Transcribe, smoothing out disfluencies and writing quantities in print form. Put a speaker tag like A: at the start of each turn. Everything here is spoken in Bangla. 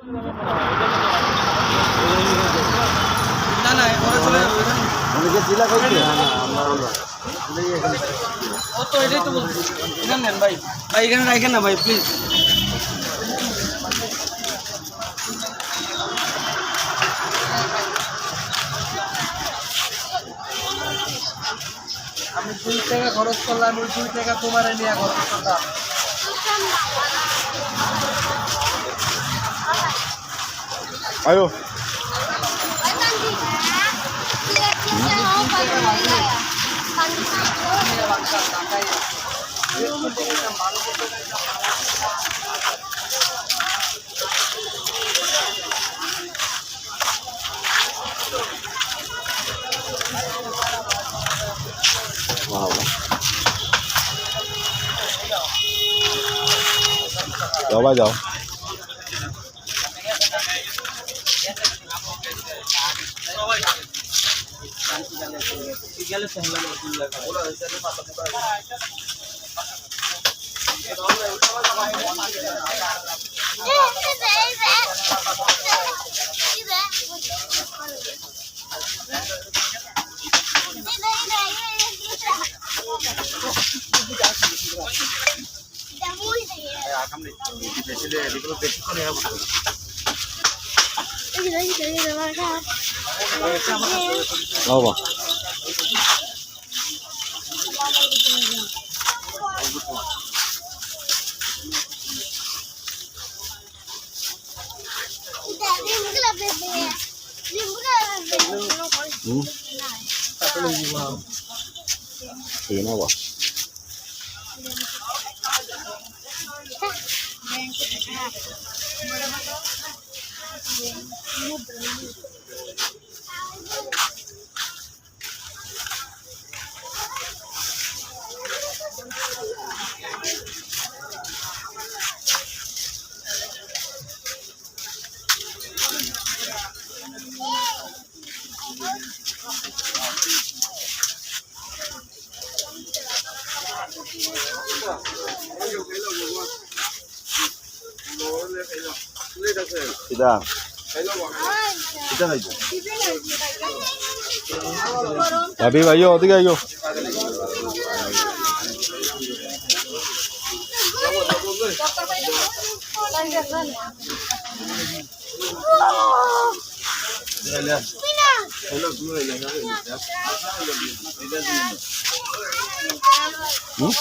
A: না না ঘরে চলে যাবো
B: অনেকে চিলা করছে
A: ও তো এটাই তো বলছি এখানে নেন ভাই ভাই এখানে রাখেন না ভাই প্লিজ আমি 2 টাকা খরচ করলাম ওই 2 টাকা তোমার নিয়ে খরচ করলাম
B: আয়ো যাও ভাই যাও বাবা Sige na ba? Kita. Kita ayo. Habib ayo, tiga ayo. Hmm?